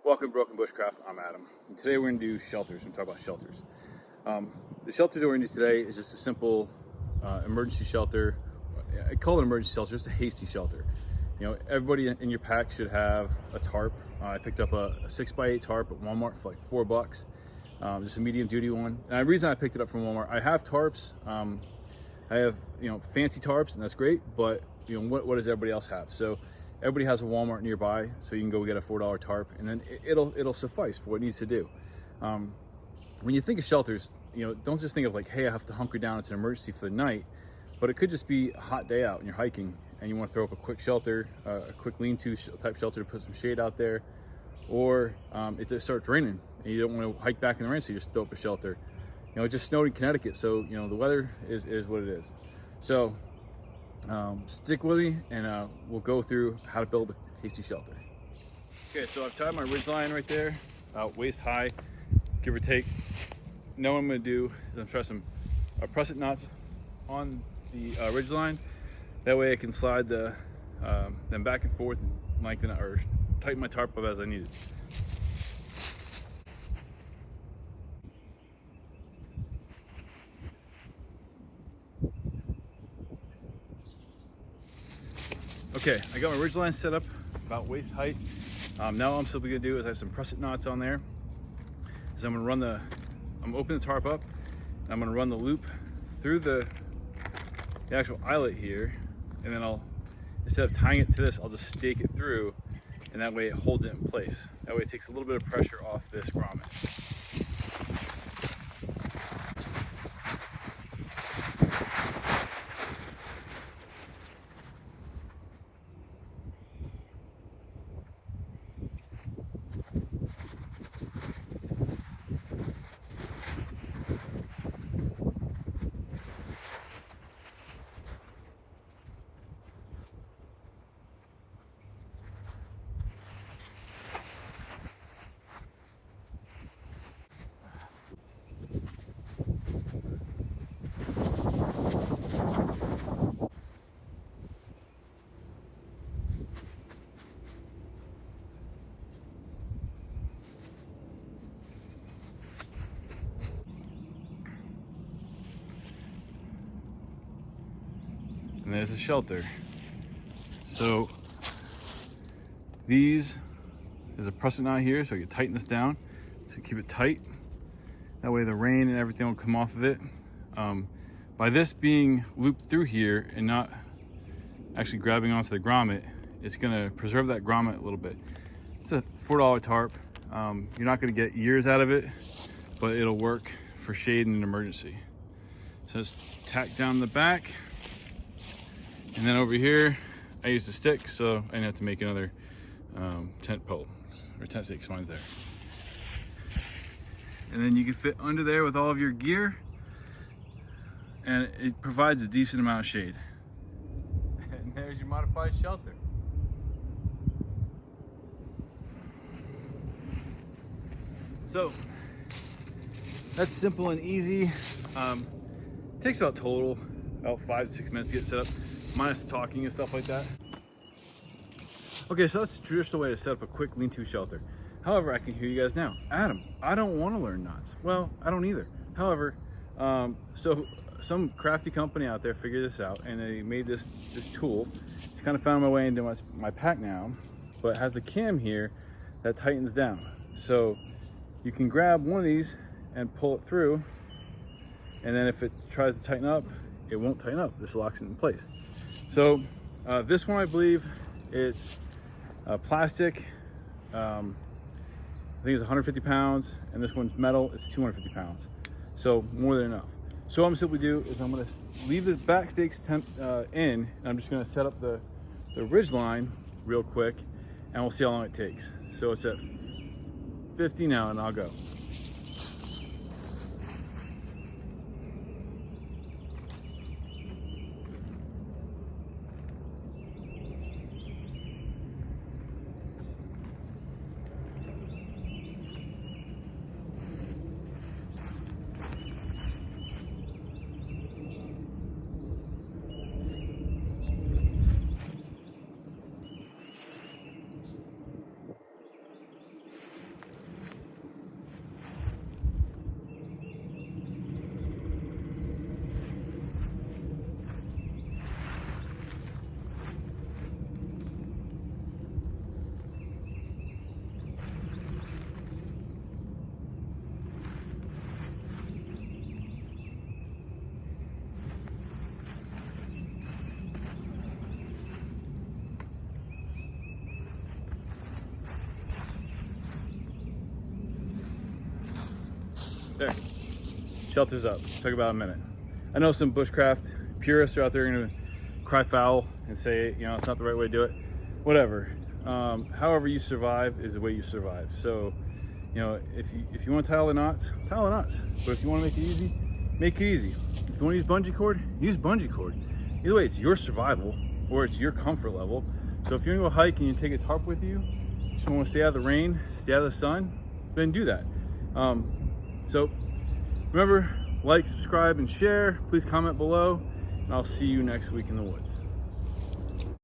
Welcome to Broken Bushcraft. I'm Adam. And today we're going to do shelters. We're going to talk about shelters. The shelter that we're going to do today is just a simple emergency shelter. I call it an emergency shelter, just a hasty shelter. You know, everybody in your pack should have a tarp. I picked up a 6x8 tarp at Walmart for like $4. Just a medium duty one. And the reason I picked it up from Walmart, I have tarps. I have, fancy tarps, and that's great, but what does everybody else have? So everybody has a Walmart nearby, so you can go get a $4 tarp, and then it'll suffice for what it needs to do. When you think of shelters, don't just think of like, hey, I have to hunker down, it's an emergency for the night, but it could just be a hot day out and you're hiking and you want to throw up a quick shelter, a quick lean-to type shelter to put some shade out there, or it just starts raining and you don't want to hike back in the rain, so you just throw up a shelter. It just snowed in Connecticut, so the weather is what it is. So stick with me and we'll go through how to build a hasty shelter. Okay, so I've tied my ridge line right there, waist high, give or take. Now what I'm going to do is I'm trying some prusset knots on the ridge line. That way I can slide them back and forth and lengthen it or tighten my tarp up as I need it. Okay, I got my ridge line set up about waist height. Now all I'm simply gonna do is I have some prusset knots on there. I'm gonna open the tarp up, and I'm gonna run the loop through the actual eyelet here, and then instead of tying it to this, I'll just stake it through, and that way it holds it in place. That way it takes a little bit of pressure off this grommet. And there's a shelter. So there's a prusset knot here, so I can tighten this down to keep it tight. That way the rain and everything will come off of it. By this being looped through here and not actually grabbing onto the grommet, it's gonna preserve that grommet a little bit. It's a $4 tarp. You're not gonna get years out of it, but it'll work for shade in an emergency. So just tack down the back. And then over here, I used a stick, so I didn't have to make another tent pole, or tent stakes, mine's there. And then you can fit under there with all of your gear, and it provides a decent amount of shade. And there's your modified shelter. So, that's simple and easy. Takes about 5 to 6 minutes to get set up, minus talking and stuff like that. Okay, so that's the traditional way to set up a quick lean-to shelter. However, I can hear you guys now. Adam, I don't want to learn knots. Well, I don't either. However, so some crafty company out there figured this out, and they made this tool. It's kind of found my way into my pack now, but it has the cam here that tightens down. So you can grab one of these and pull it through, and then if it tries to tighten up, it won't tighten up. This locks it in place. So this one, I believe it's plastic. I think it's 150 pounds, and this one's metal. It's 250 pounds. So more than enough. So what I'm simply do is I'm gonna leave the back stakes in, and I'm just gonna set up the ridge line real quick, and we'll see how long it takes. So it's at 50 now, and I'll go. There, shelter's up. Took about a minute. I know some bushcraft purists are out there gonna cry foul and say, you know, it's not the right way to do it. Whatever. However you survive is the way you survive. So, you know, if you want to tie all the knots, tie all the knots. But if you want to make it easy, make it easy. If you want to use bungee cord, use bungee cord. Either way, it's your survival or it's your comfort level. So if you're gonna go hike and you take a tarp with you, just want to stay out of the rain, stay out of the sun, then do that. So remember, like, subscribe, and share. Please comment below, and I'll see you next week in the woods.